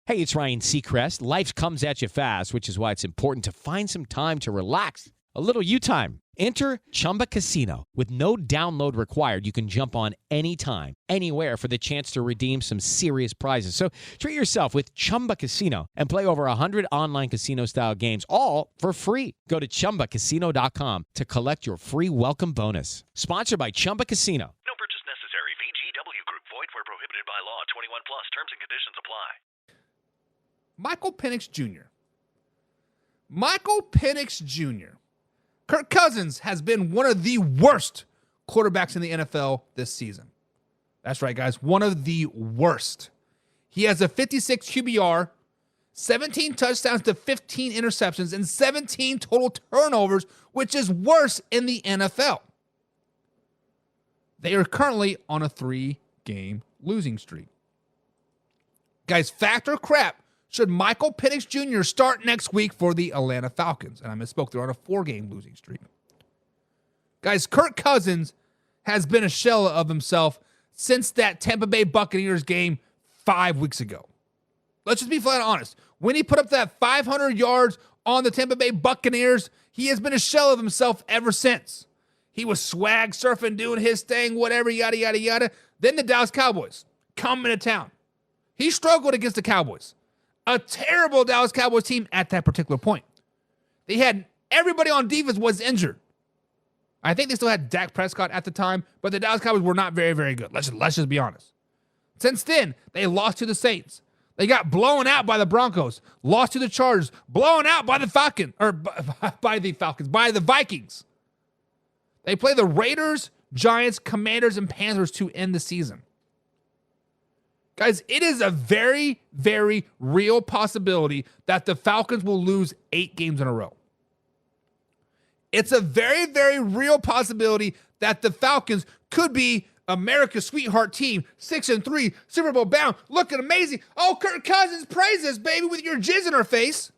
Hey, it's Ryan Seacrest. Life comes at you fast, which is why it's important to find some time to relax. A little you time. Enter Chumba Casino. With no download required, you can jump on anytime, anywhere for the chance to redeem some serious prizes. So treat yourself with Chumba Casino and play over 100 online casino-style games, all for free. Go to ChumbaCasino.com to collect your free welcome bonus. Sponsored by Chumba Casino. No purchase necessary. VGW Group. Void where prohibited by law. 21 plus. Terms and conditions apply. Michael Penix Jr. Michael Penix Jr. Kirk Cousins has been one of the worst quarterbacks in the NFL this season. That's right, guys. One of the worst. He has a 56 QBR, 17 touchdowns to 15 interceptions, and 17 total turnovers, which is worse in the NFL. They are currently on a 3-game losing streak. Guys, fact or crap, should Michael Penix Jr. start next week for the Atlanta Falcons? And I misspoke, they're on a 4-game losing streak. Guys, Kirk Cousins has been a shell of himself since that Tampa Bay Buccaneers game 5 weeks ago. Let's just be flat honest. When he put up that 500 yards on the Tampa Bay Buccaneers, he has been a shell of himself ever since. He was swag surfing, doing his thing, whatever, yada, yada, yada. Then the Dallas Cowboys come into town. He struggled against the Cowboys. A terrible Dallas Cowboys team at that particular point. They had everybody on defense was injured. I think they still had Dak Prescott at the time, but the Dallas Cowboys were not very, very good. Let's just be honest. Since then, they lost to the Saints. They got blown out by the Broncos, lost to the Chargers, blown out by the Vikings. They play the Raiders, Giants, Commanders, and Panthers to end the season. Guys, it is a very, very real possibility that the Falcons will lose 8 games in a row. It's a very, very real possibility that the Falcons could be America's sweetheart team, 6-3, Super Bowl bound, looking amazing. Oh, Kirk Cousins, praise us, baby, with your jizz in her face,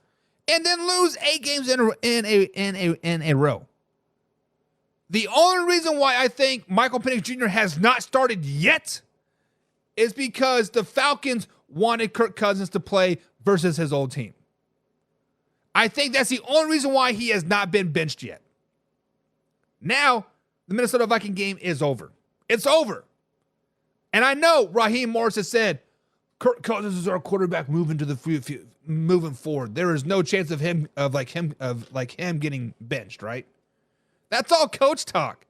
and then lose 8 games in a row. The only reason why I think Michael Penix Jr. has not started yet is because the Falcons wanted Kirk Cousins to play versus his old team. I think that's the only reason why he has not been benched yet. Now, the Minnesota Viking game is over. It's over. And I know Raheem Morris has said, Kirk Cousins is our quarterback moving forward. There is no chance of him getting benched, right? That's all coach talk.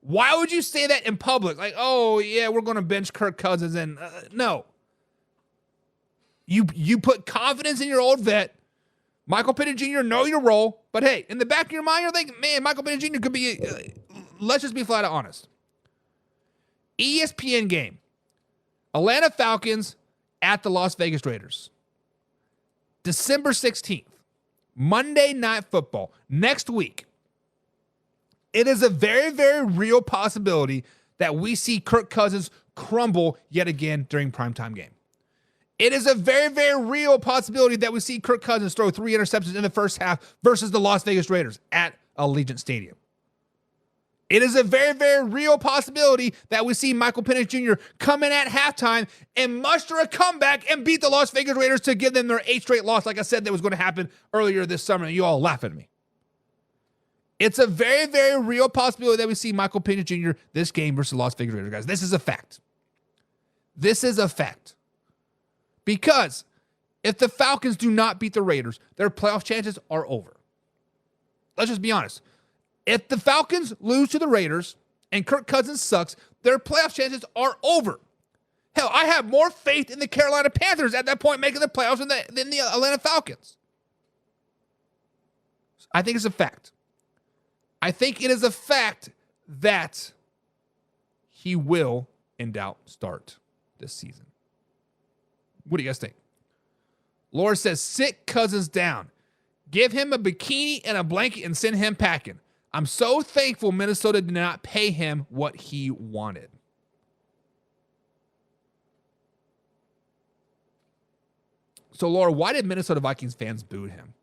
Why would you say that in public? Like, oh, yeah, we're going to bench Kirk Cousins. And no. You put confidence in your old vet. Michael Penix Jr., know your role. But, hey, in the back of your mind, you're thinking, man, Michael Penix Jr. could be, let's just be flat out honest. ESPN game. Atlanta Falcons at the Las Vegas Raiders. December 16th. Monday Night Football. Next week. It is a very, very real possibility that we see Kirk Cousins crumble yet again during primetime game. It is a very, very real possibility that we see Kirk Cousins throw 3 interceptions in the first half versus the Las Vegas Raiders at Allegiant Stadium. It is a very, very real possibility that we see Michael Penix Jr. come in at halftime and muster a comeback and beat the Las Vegas Raiders to give them their 8th straight loss, like I said that was going to happen earlier this summer, and you all laugh at me. It's a very, very real possibility that we see Michael Penix Jr. this game versus the Las Vegas Raiders, guys. This is a fact. This is a fact. Because if the Falcons do not beat the Raiders, their playoff chances are over. Let's just be honest. If the Falcons lose to the Raiders and Kirk Cousins sucks, their playoff chances are over. Hell, I have more faith in the Carolina Panthers at that point making the playoffs than the Atlanta Falcons. I think it's a fact. I think it is a fact that he will, in doubt, start this season. What do you guys think? Laura says, sit Cousins down. Give him a bikini and a blanket and send him packing. I'm so thankful Minnesota did not pay him what he wanted. So, Laura, why did Minnesota Vikings fans boo him?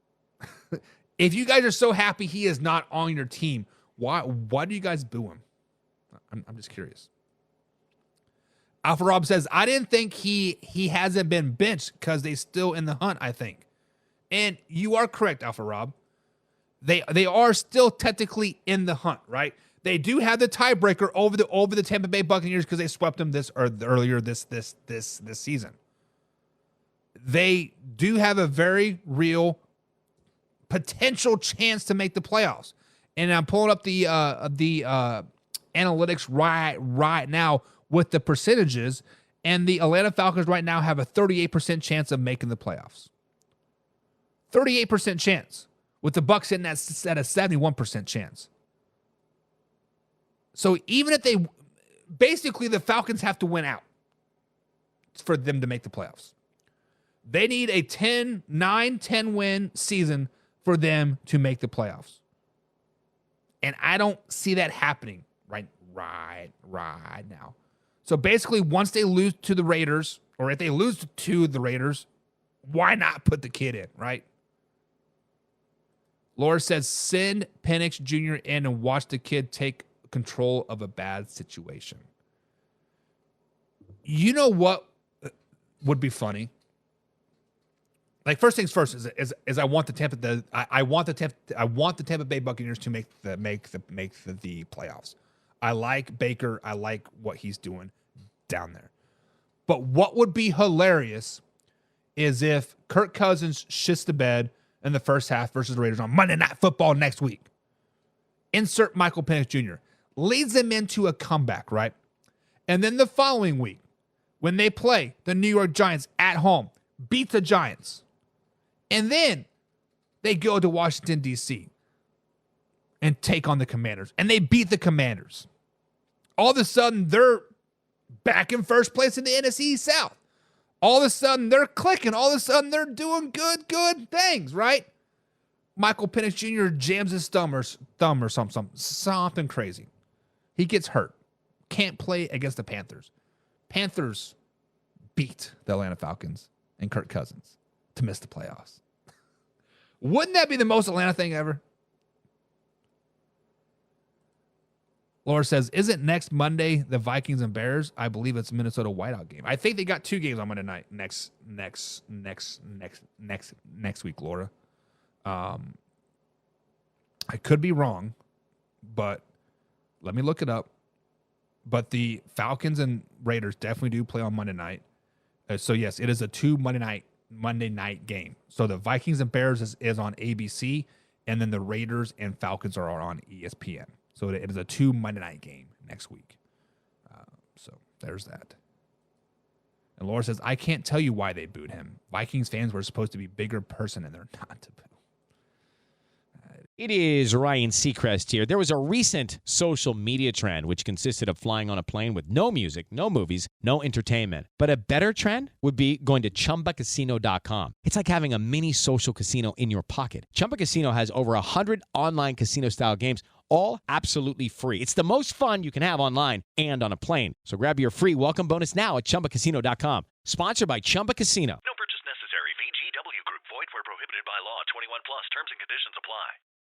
If you guys are so happy he is not on your team, why do you guys boo him? I'm just curious. Alpha Rob says, I didn't think he hasn't been benched because they're still in the hunt, I think. And you are correct, Alpha Rob. They are still technically in the hunt, right? They do have the tiebreaker over the Tampa Bay Buccaneers because they swept them earlier this season. They do have a very real potential chance to make the playoffs. And I'm pulling up the analytics right now with the percentages, and the Atlanta Falcons right now have a 38% chance of making the playoffs. 38% chance, with the Bucs sitting at a 71% chance. So even if basically the Falcons have to win out for them to make the playoffs. They need a 9-10 win season for them to make the playoffs. And I don't see that happening right now. So basically, once they lose to the Raiders, or if they lose to the Raiders, why not put the kid in, right? Laura says, send Penix Jr. in and watch the kid take control of a bad situation. You know what would be funny? Like, first things first is I want the Tampa Bay Buccaneers to make the playoffs. I like Baker. I like what he's doing down there. But what would be hilarious is if Kirk Cousins shits the bed in the first half versus the Raiders on Monday Night Football next week. Insert Michael Penix Jr. Leads them into a comeback, right? And then the following week, when they play the New York Giants at home, beat the Giants. And then they go to Washington, D.C. and take on the Commanders. And they beat the Commanders. All of a sudden, they're back in first place in the NFC South. All of a sudden, they're clicking. All of a sudden, they're doing good things, right? Michael Penix Jr. jams his thumb or something crazy. He gets hurt. Can't play against the Panthers. Panthers beat the Atlanta Falcons and Kirk Cousins to miss the playoffs. Wouldn't that be the most Atlanta thing ever? Laura says, isn't next Monday the Vikings and Bears? I believe it's Minnesota Whiteout game. I think they got 2 games on Monday night next week, Laura. I could be wrong, but let me look it up. But the Falcons and Raiders definitely do play on Monday night. So yes, it is a 2 Monday night game. So the Vikings and Bears is on ABC, and then the Raiders and Falcons are on ESPN. So it is a 2 Monday night game next week. So there's that. And Laura says, I can't tell you why they booed him. Vikings fans were supposed to be bigger person, and they're not to boo. It is Ryan Seacrest here. There was a recent social media trend which consisted of flying on a plane with no music, no movies, no entertainment. But a better trend would be going to ChumbaCasino.com. It's like having a mini social casino in your pocket. Chumba Casino has over 100 online casino-style games, all absolutely free. It's the most fun you can have online and on a plane. So grab your free welcome bonus now at ChumbaCasino.com. Sponsored by Chumba Casino. No purchase necessary. VGW Group. Void where prohibited by law. 21 plus. Terms and conditions apply.